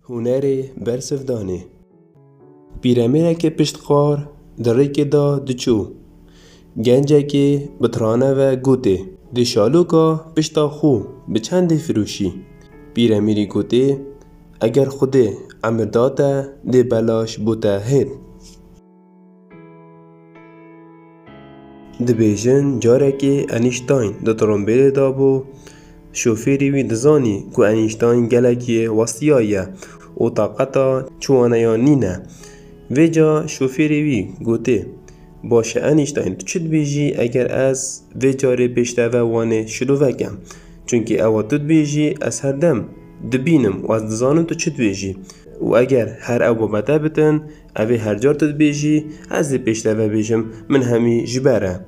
هنر برسفدانه پیرمیره که پشتقار دره که دا دچو گنجه که بطرانه و گوته ده شالو که پشتا خو به چند فروشی پیرمیری گوته اگر خوده عمر داته ده بلاش بوته هید ده بیجن جاره که انیشتاین ده ترمبیل دا بو شوفیری وی دزانی که انیشتاین گلکی وستیایه و طاقتا چوانه نینه و جا شوفیری وی گوته باشه انیشتاین تو چید بیجی اگر از و جاره پیشته و وانه شلو وکم چونکه او تو بیجی از هر دم دبینم و از دزانم تو چید بیجی و اگر هر او بابده بتن اوی هر جار تو بیجی از پیشته و بیجم من همی جبره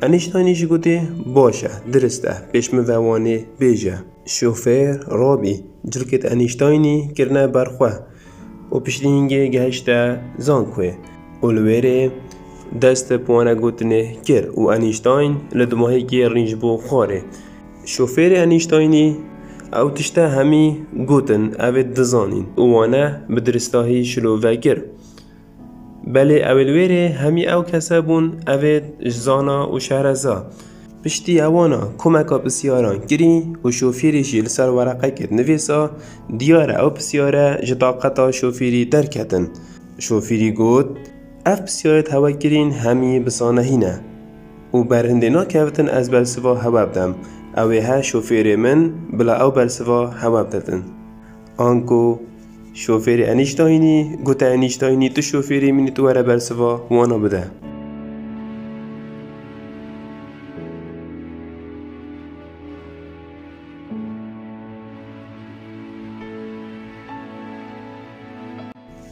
انیشتاینیش گوته باشه درسته پیشم و وانه بیجه شوفر رابی جلکت انیشتاینی کرنه برخواه و پشتینگه گهشته زانکوه اولویره دست پوانه گوتنه کر و انیشتاین لدماهی که رینج بو خواره شوفر انیشتاینی او تشته همی گوتن او دزانین و وانه بدرستاهی شلو وگر بله اولویره همی او کسا بون او جزانا و شهرزا پشتی اوانا کمکا بسیاران گری و شوفیری جیل سر ورقه کد نویسا دیاره او بسیاره جداقتا شوفیری درکتن شوفیری گوت اف بسیارت هوا گرین همی بسانه هینه و برهنده ناکفتن از بلسوا هوا بدم اوی ها شوفیر من بلا او بلسوا هوا بدن آنکو شوفیر انیشتاینی گوته انیشتاینی تو شوفیری منی تو وره بلسوا وانا بده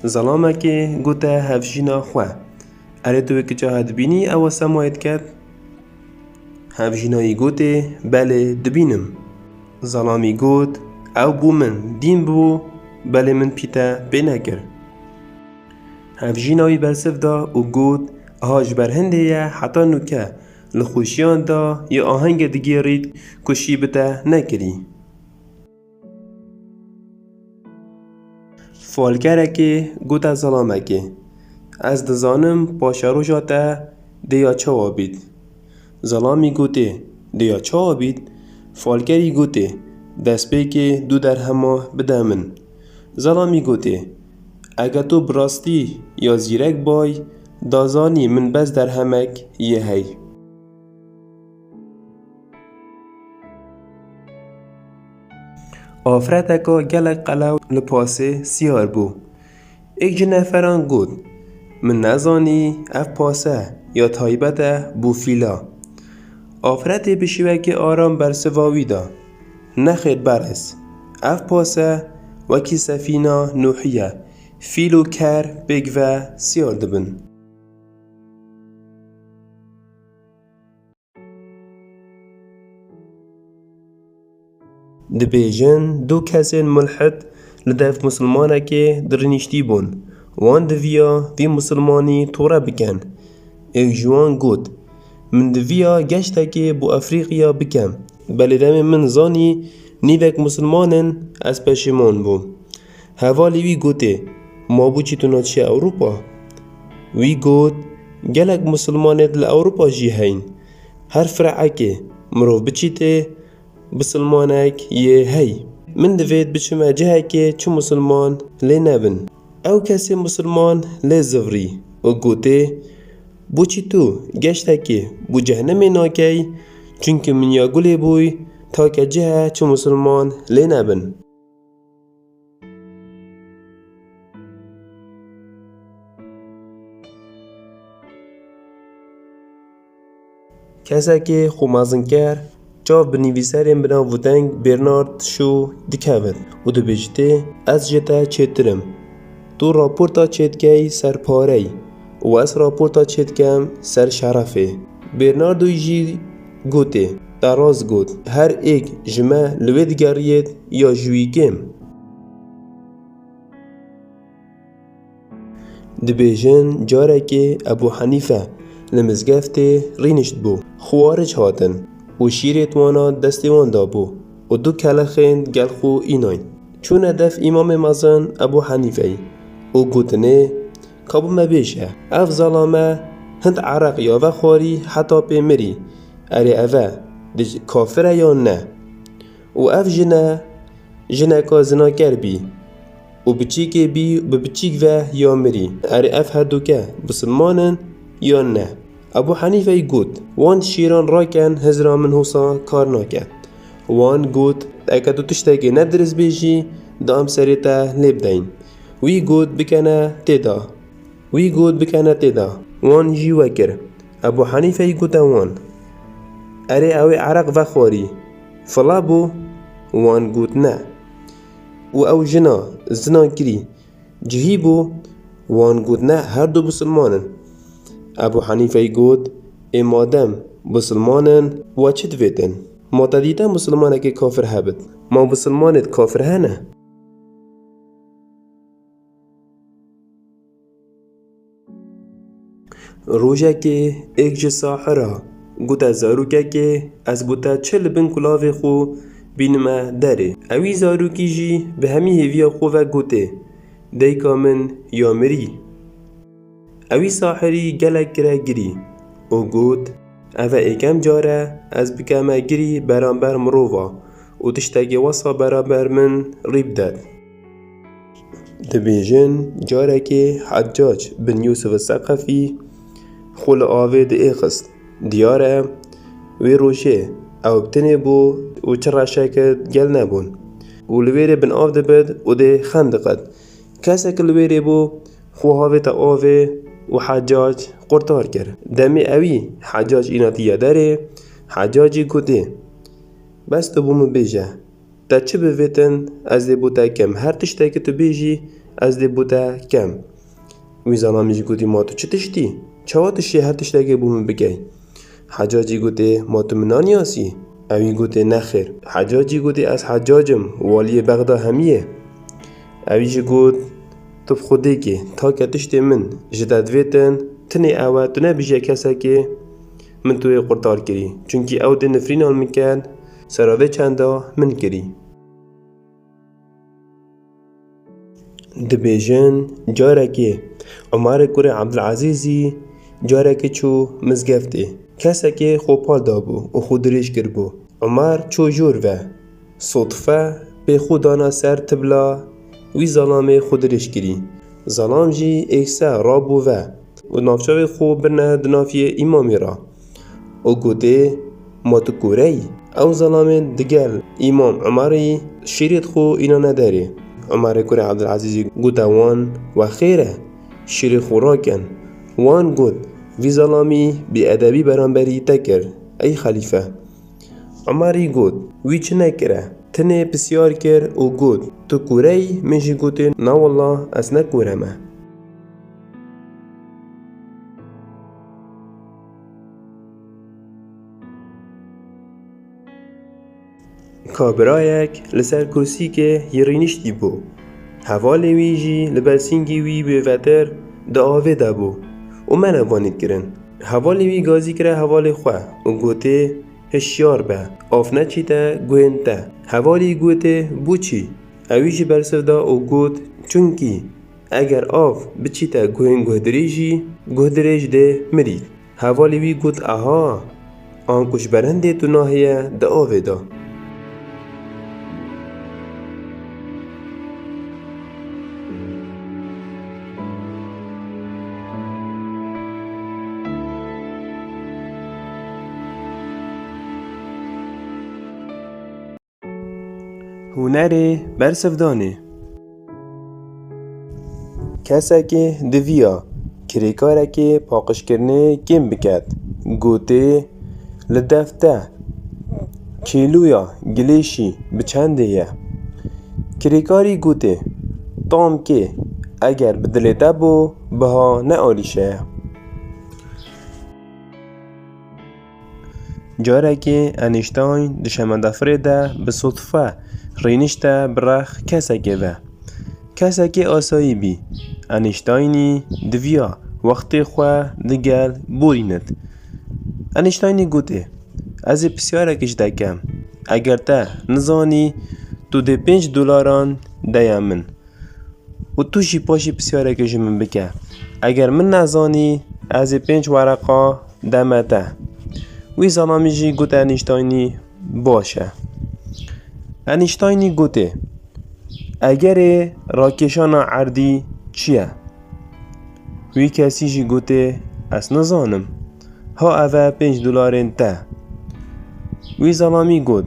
ظلامه که گوته هفجینا خواه اره توی که چه دبینی او سمایت کرد هفجینایی گوته بله دبینم ظلامی گوت او بو من دین بو بله من پیتا بینه کرد هفجینایی برسف دا و گوت هاج برهنده یه حتا نوکه لخوشیان دا یا آهنگ دگیرید کشی بتا نکری فالگره که گوته ظلامه که از دزانم پاشارو جاته دیا چاوا بید ظلامی گوته دیا چاوا بید فالگری گوته دست بی که دو در همه بده من ظلامی گوته اگه تو براستی یا زیرک بای دازانی من بس در همک یه هی آفرتکا گلک قلو لپاسه سیار بو ایک جنفران گود من نزانی اف پاسه یا تایبته بو فیلا آفرت بشیوه آرام بر سواوی دا نخیر برس اف پاسه وکی سفینا نوحیه فیلو کر بگوه سیار دبن دبیجن دو کسین ملحد لدف مسلمانه که درنیشتی بون وان دویا وی مسلمانی طوره بکن ایک جوان گود من دویا گشته که بو افریقیا بکم بلدم من زانی نیوک مسلمانن از پشیمان بو حوالی وی گوته ما بو چی تو چه اوروپا وی گود گلک مسلمانت لأوروپا جی هین هر فرعه که مروف بچیته بسلمانک یه هی من دوید بچمه جهه که چو مسلمان لی نبن او کسی مسلمان لی زوری و گوته بو چی تو گشته که بو جهنم ناکی چونکه من یا گلی بوی تا که جهه چو مسلمان لی نبن کسی که خومازن کرد چاو بنویسرین بنا ودنگ برنارد شو دکاود و دو بجته از جتا چیترم تو راپورتا چیتگی سر پاره و از راپورتا چیتگم سر شرفه برناردو جی گوته دراز گوت هر ایک جمع لوید گرید یا جویگم دبیجن جاره که ابو حنیفه لمزگفته رینشت بو خوارج هاتن و شیرت وانا دستی وان دا بو و دو کلخین گل خو ایناین چون دف امام مزن ابو حنیفه او گوتنه کابو مبیشه اف ظلامه هند عرق یا و خواری حتی پی مری اری اوه دی کافره یا نه و اف جنه که زناکر بی و بچیک بی و بچیک و یا مری اری اف هر دو که بسلمانن یا نه ابو حنیفه گوت وان شیران راکن هزرا من حوصا کار ناکن وان گوت اگه تو تشتاقی ندرس بیشی دام سریتا لیب دین وی گوت بکنه تیدا وان جی وکر ابو حنیفه گوت وان اری اوی عرق و خواری فلا بو وان گوت نه و او زنا کری جهی بو وان گوت نه هر دو بسلمانن ابو حنیفه گوت ای مادم بسلمانن و چه دویتن ما تدیتا مسلمانه که کافر هبت ما بسلمانت کافر هنه روژه که ایک جه ساحره گوتا زاروکه که از بوتا چل بن کلاوه خو بینما داره اوی زاروکی جی به همی هیویا خو و گوته دیکا من یا مری اوی ساحری گلک گره گری او گوت اوه ایکم جاره از بکمه گری برانبر مروفا و تشتاقی وصا برانبر من ریب داد دبیجن جاره که حجاج بن یوسف الثقفی خول آوه ده ایخست دیاره وی روشه او بتنه بو و چرا شاکت گل نبون و لویره بن آف ده بد و ده خندقد کسا که لویره بو خوهاوه تا آوه و حجاج قرطار کرد دمی اوی حجاج ایناتیه داره حجاجی کده بس تو بومو بیجه تا چه بویتن از ده بوتا کم هر تشتا که تو بیجی از ده بوتا کم وی ظلامیجی کدی ما تو چه تشتی؟ چوا تشتی هر تشتا که بومو بگی حجاجی گوته ما تو منانی آسی اوی گوته نخیر حجاجی گوته از حجاجم والی بغدا همیه اوی جی گوت تو بخوده که تا که تشتی من جدد ویتن تنه اوه تو نبیجه کسا که من توی قرطار کری چونکی او ده نفرین آن میکن سراوه چنده من کری دبیجن جاره که عمر کوره عبدالعزیزی جاره که چو مزگفته کسا که خوپال دابو و خود ریش کر بو عمر چو جور و صدفه به خودانا سر تبلا وی ظلام خود ریش کری ظلام جی ایکسا رابو و نافچاوی خوب برنه دنافی امامی را او گوته ما تو کوره او ظلام دگل امام عمری شیرید خو اینا نداره عمر کوره عبدالعزیزی گوته وان و خیره شیر خو را کن وان گوت وی ظلامی بی ادبی برانبری تکر ای خلیفه عمری گوت وی چه نکره تنه بسیار کر او گوت تو کوره منشی گوته نا والله از نکوره ما کابرایک لسر کرسی که یرینشتی بو حوال ویجی لبرسینگی وی به وطر دا آوه دا بو و من اوانید کرن حوال وی گازی کره حوال خواه و گوته هشیار به آف نچی تا گوین تا حوالی گوته بو چی اویجی برسف دا و گوت چونکی اگر آف بچی تا گوین گهدریج ده مرید حوالی وی گوت آها آنکوش برنده تو ناهیه دا آوه دا هنر برسفدانه کسا که دویا کریکاره که پاقش کرنه کم بکد گوته لدفته کیلویا گلیشی بچنده یه کریکاری گوته تام که اگر بدلته بو بها نه آلیشه جاره که انیشتاین دشمندفره ده به صدفه رینشته برخ کسا که آسایی بی انیشتاینی دویا وقتی خواه دگل بورینت انیشتاینی گوته از بسیاره کش دکم اگر تا نزانی تو ده $5 دیا من و تو جی پاشی بسیاره که من بکه اگر من نزانی از 5 ورقه دمته وی زلامی جی گوته انیشتاینی باشه. انیشتاینی گوته اگر راکشان عردی چیه؟ وی کسی جی گوته از نزانم ها اوه 5 دلارین ته. وی زلامی گوت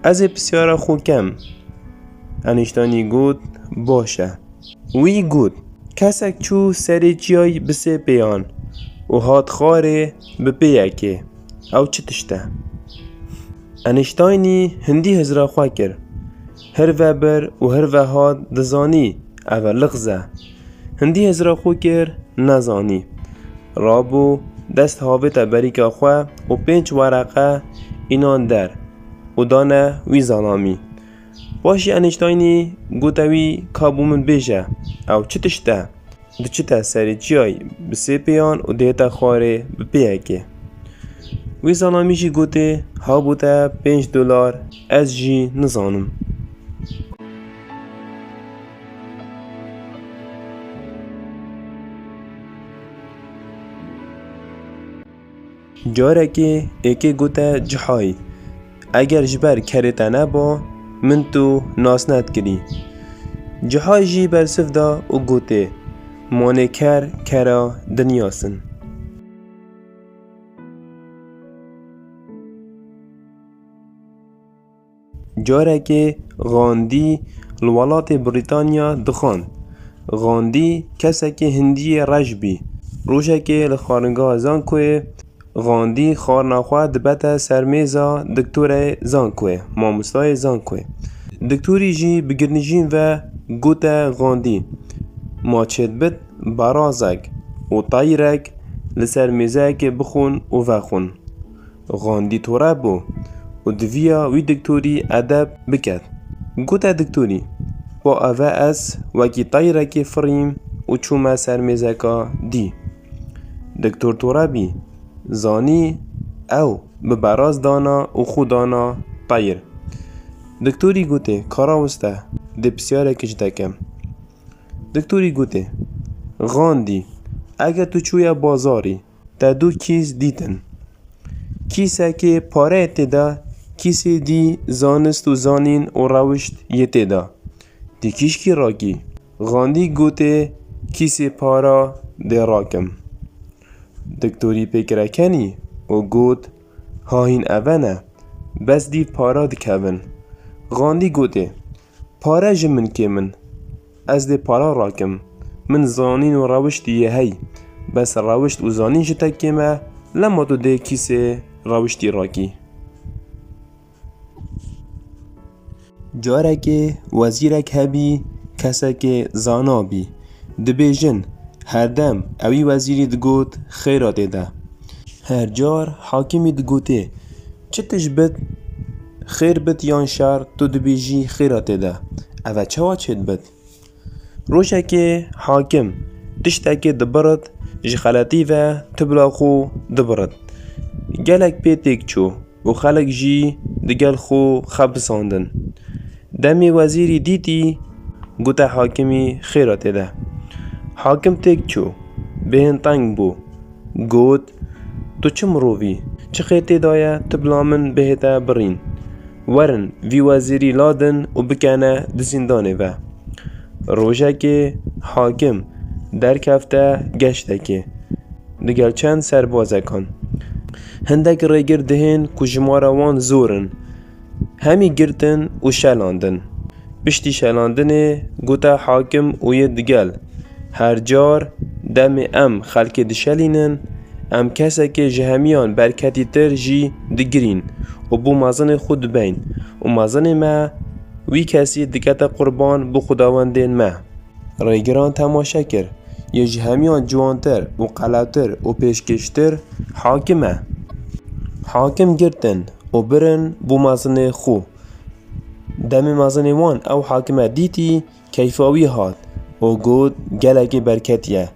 از بسیاره خو کم. انیشتاینی گوت باشه. وی گوت کسک چو سری چیای بسه پیان و هات خاره بپیه که او چه تشته. انیشتاینی هندی هزرا خواه کر هر وبر و هر وهاد دزانی او لغزه هندی هزرا خو کر نزانی رابو دست هاویت بریکا خواه و 5 ورقه اینان در و دانه وی زلامی. باشی انیشتاینی گوتوی کابو من بیجه او چه تشته دو چه تا سری چیای بسه پیان و دیتا خواره بپیه که. وی زلامی جی گوته ها بوده 5 دلار از جی نزانم. جاره که ایکی گوته جحای اگر جبر کرتا نبا من تو ناس ند کری. جحای جی برسف دا و گوته مانه کرا دنیاسن. جاره که غاندی الولات بریتانیا دخان. غاندی کسی که هندی رجبی روشه که لخارنگاه زانکوه غاندی خارناخواه دبته سرمیزا دکتور زانکوه ماموستای زانکوه. دکتوری جی بگرنجین و گوته غاندی ما چید بد برازک و طایرک لسرمیزه که بخون و وخون. غاندی توره بو و دویا وی دکتوری ادب بکد. گوته دکتوری با اوه از وکی طایرک فریم و چومه سرمیزه که دی. دکتور توره بی زانی او ببراز دانا و خودانا طایر. دکتوری گوته کاراوسته ده بسیاره کش دکم. دکتوری گوته غاندی اگر تو چویا بازاری تا دو کیس دیتن کیسه که پاره تدا کیسی دی زانست و زانین و روشت یه تدا دی کیش کی راکی. غاندی گوته کیسی پارا ده راکم. دکتوری پیکره کنی و گوت هاین اوانه بس دی پارا دکون. غاندی گوته پارا جمن که من از دی پارا راکم من زانین و روشت یه هی بس روشت و زانین شتا که ما لما تو دی کیسی روشتی راکی. جاره که وزیرک هبی کسا که زانا بی دبیجن هر دم اوی وزیری دگوت خیرات ده. هر جار حاکمی دگوته چه تجبت خیر بت یان شر تو دبیجی خیرات ده اوه چوا چید بت. روشه که حاکم تشتا که دبرد جخالتی و تبلاخو دبرد گلک پیتک چو و خلق جی دگل خو خبساندن. دمی وزیری دیتی گوته حاکمی خیرات ده. حاکم تک چو بهن تنگ بو گوت تو چه مروی چه خیطه دایا تبلامن بهتا برین ورن وی وزیری لادن و بکنه دزیندانه و. روژه که حاکم در کفته گشته که دگل چند سربازه کن هندک ریگر دهن کجماروان زورن همی گرتن و شلاندن. پشتی شلاندن گوته حاکم و یه دگل هر جار دم ام خلک دشلینن ام کسا که جهمیان برکتی تر جی دگرین و بو مازن خود بین و مازن ما وی کسی دکت قربان بو خداوندین ما. ریگران تماشا کر یه جهمیان جوانتر و قلاتر و پیشکشتر حاکمه. حاکم گرتن و برن بو مازن خو دم مازن وان او حاکمه دیتی کیفاوی هات و گود گلک برکتیه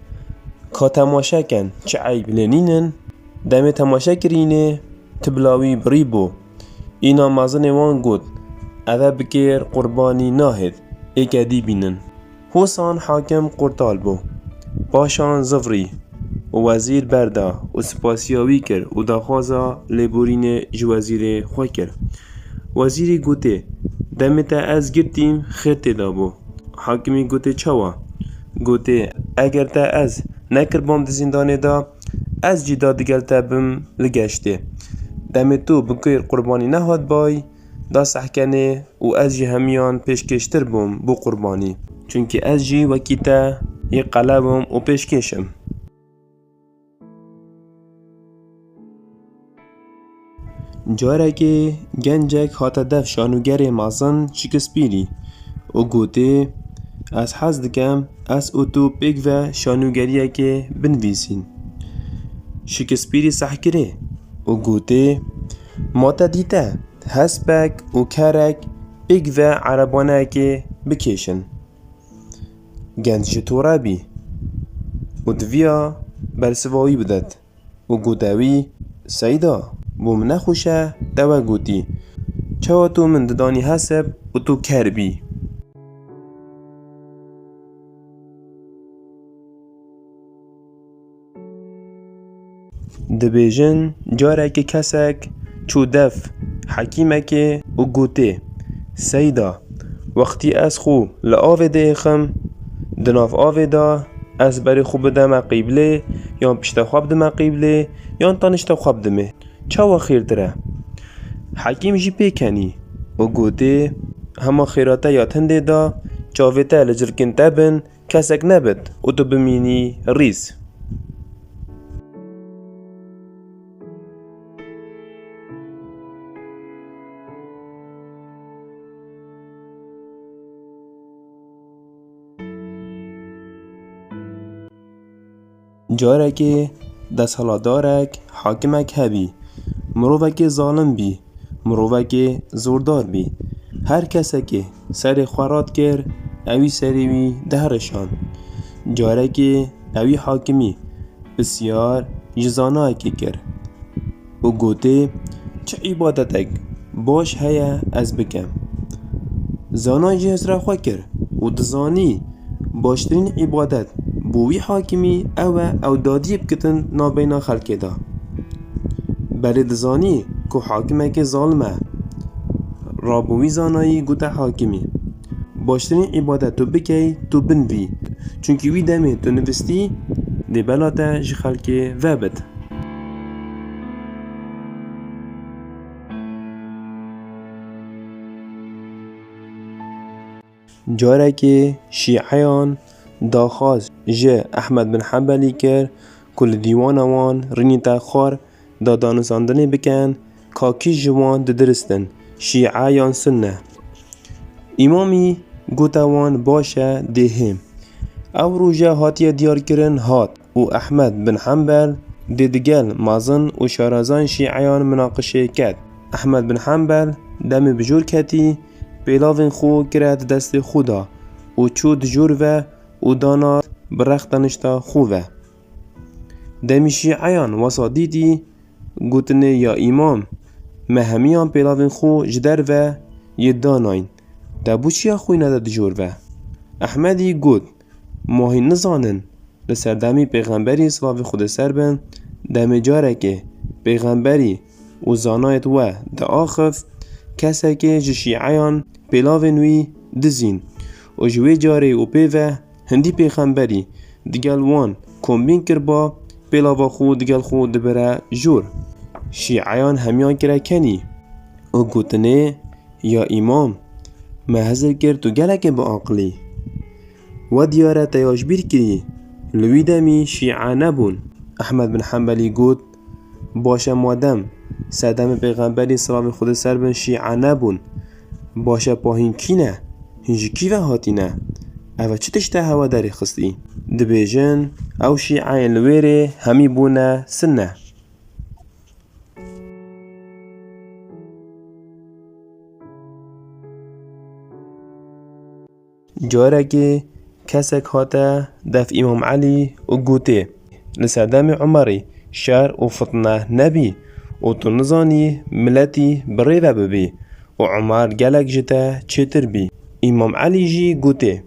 که تماشا کن چه عیب لنینن دم تماشا کرینه تبلاوی بریبو اینا مازن وان گود اوه بکر قربانی ناهد ایکدی بینن. حسان حاکم قرطال بو. پاشان زفری و وزیر بردا و سپاسیاوی کر و داخوازا لبورین جوازیر خواه کر. وزیری گوته دمتا از گرتیم خیرت دابو. حاکمی گوته چوا؟ گوته اگر تا از نکر بام زندان دا از جدا دگل تا بم لگشته. دمتو بکر قربانی نهاد بای دا سحکنه و از جی همیان پیشکشتر بوم بو قربانی چونکه از جی وکیتا یه قلبم و پیشکشم. جاره که گنجک هاتا دف شانوگر مازن شکسپیری و گوته از حز دکم از اوتو پیک و شانوگریه که بنویسین. شکسپیری سحکره و گوته ماتا دیتا هسپک و کرک پیک و عربانه که بکشن. گنج تورابی و دویا برسواوی بدد و گوتاوی سیدا بوم نخوشه دوا گوتی چوا تو من ددانی حسب و تو کربی. دبیجن جاره که کسک چو دف حکیمه که و گوته سیدا وقتی از خو لآوه ده خم دناف آوه دا از بری خوب دم قیبله یا پشت خواب دم قیبله یا تانشت خواب دمه چوا خیر دره. حکیم جی پیکنی و گوته همه خیراته یا تنده دا چاویته لجرکن تبن کسک نبد و تو بمینی ریز. جاره که دستهلادارک حاکمک هبی مروه که ظالم بی مروه که زوردار بی هر کسی که سر خورات کر اوی سریوی دهرشان. جاره که اوی حاکمی بسیار جزانه که کر و گوته چه عبادتک باش هیا از بکم. زانای جهز را خواه کر و دزانی باشترین عبادت بوی حاکمی او دادی بکتن نابینا خلقه دا. بله دزانی که حاکمه که ظالمه رابوی زانایی گوته حاکمی باشترین عبادت تو بکی تو بنوی چونکه وی دمه تو نوستی دی بلاته جی خلقه و بد. جاره که شیعیان داخواست جه احمد بن حنبلی کر کل دیوان وان رینیتا خار دا دانستاندنی بکن کاکی جوان درستن شیعیان سنه. امامی گوتوان باشه دهم او روژه هاتی دیار کرن هات و احمد بن حنبل دیدگل مازن و شارزان شیعیان مناقشه کد. احمد بن حنبل دم بجور کتی پیلاوین خو کرد دست خدا و چود جور و دانا برختنشتا خوبه. دمی شیعیان وصادیدی گوتنه یا امام مهمیان پیلاوین خو جدر و یه داناین دبو چیا خوی نداد جور و احمدی گوت ماهی نزانن لسر دمی پیغمبری صلاف خود سر بن دمی جاره که پیغمبری و زانایت و دا آخف کسا که جشیعیان پیلاوین وی دزین و جوی جاره و پیوه هندی پیغمبری دیگل وان کمبین کر با پیلاوا خود دیگل خود دبره جور. شیعیان همیان کرا کنی و گوتنه یا امام محضر کرد تو گلک با عقلی و دیاره تیاش بیر کری لوی دمی شیعه نبون. احمد بن حنبلی گوت باشه مادم سدم پیغمبری سلام خود سر بن شیعه نبون باشه پاهین کی نه هنجی کی و هاتی نه اوه چه تشته هوا داری خستی دبیجن او شیعه لویره همی بونه سنه. جاره که کسک هاته دف امام علی و گوته لسردم عمری شر و فتنه نبی و تو نزانی ملتی بری و ببی و عمر گلک جتا چتر بی امام علی جی گوته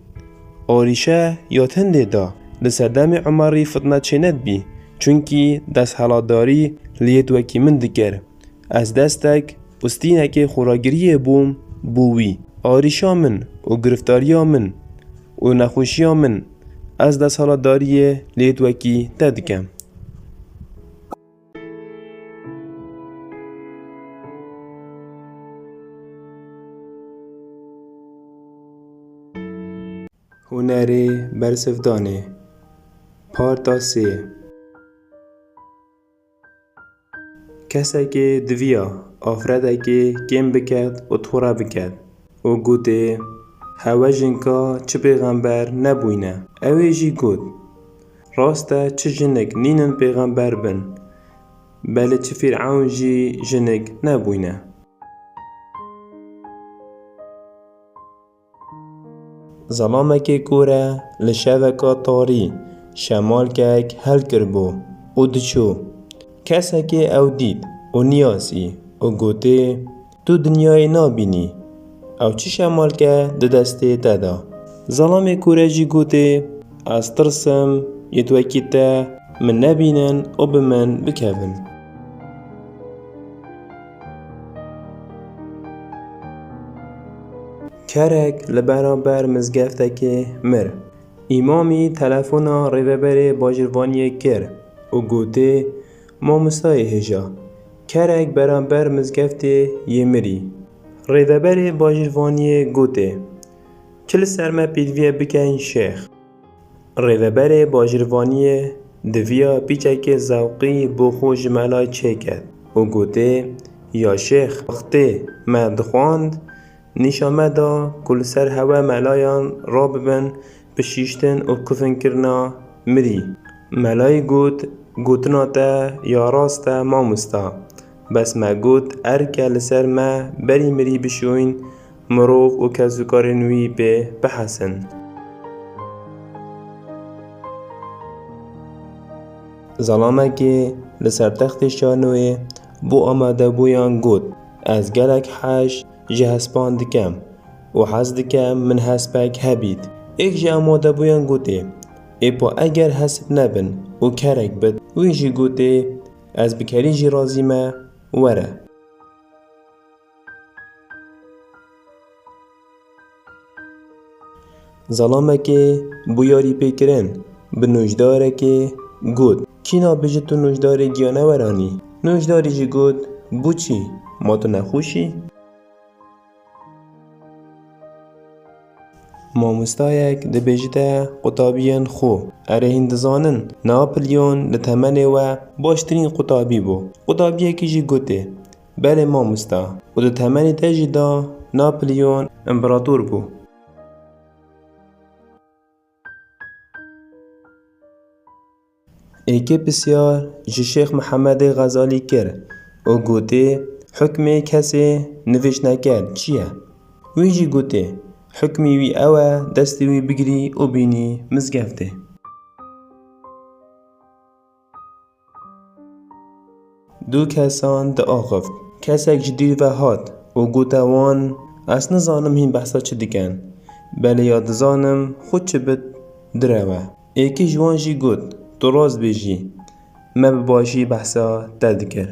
آریشه یا تنده دا لسردم عمری فتنه چند بی چونکی دست حلاداری لیت وکی من دکر از دستک پستینک خوراگریه بوم بووی آریشا من و گرفتاریا من و نخوشیا من از دست حلاداری لیت وکی تدکم. هنری برسفدانه پارتا 3 کسی که دویا آفرده که کم بکد و تورا بکد و گوته هوا جنکا چه پیغمبر نبوینه اوی جی گوت راسته چه جنک نینن پیغمبر بن بله چه فرعون جی جنک نبوینه ظلامه که کوره لشوکا تاری شمال که هل کربو او دچو کسی که او دید و نیاسی و گوته تو دنیای نابینی او چی شمال که دسته دادا ظلام کوره جی گوته از ترسم یتوکیتا من نبینن و به من بکبن کرک لبرابر مزگفته که مر امامی تلفونا ریوبر باجروانی کر و گوته ما مسای هجا کرک برابر مزگفته یه مری ریوبر باجروانی گوته چل سرمه پیدویه بکن شیخ ریوبر باجروانی دویا پیچه که زوقی بو خوش ملای چه کرد و گوته یا شیخ وقتی مدخواند نیشامه دا کل سر هوا ملایان را ببن بشیشتن و کفن کرنا مری ملای گوتنا تا یا راستا ما مستا بس ما گوت ارکه لسر ما بری مری بشوین مروف و کزوکارنوی به بحسن ظلامه که لسر تخت شانوی بو آمده بویان گوت از گلک حش جه هسپان دکم و حس دکم من هسپک هبید ایک جه آماده بویان گوته ایپا اگر حسب نبن و کرک بد وی جی گوته از بکری جی رازی ما وره ظلامه که بویاری پیکرن به نوجداره که گوت کینا بجه تو نوجداره گیانه ورانی نوجداری جی گوت بو چی ما تو نخوشی؟ مامۆستایەک دەبێژێتە قوتابیان خۆ ئەرە هیندزانن ناپلیۆن لە تەمەنێوە باشترین قوتابی بوو قوتابیەکیژی گوتێ بەلێ مامۆستا و لە تەمەنی تەژیدا ناپلیۆن ئەمپراتۆر بوو ئێکێ پرسیار ji Şêx Mihemedê Xezalî kir û gotê hukmê kesê nivîşneker çi ye wî jî gotê حکمی وی اوه دستی وی بگری و بینی مزگفته دو کسان ده آخفت کسک جدید و هات و گوتوان از نزانم هین بحثا چه دیگن بله یاد زانم خود چه بد دروه ایکی جوان جی گوت دراز بیجی ما بباشی بحثا دردکر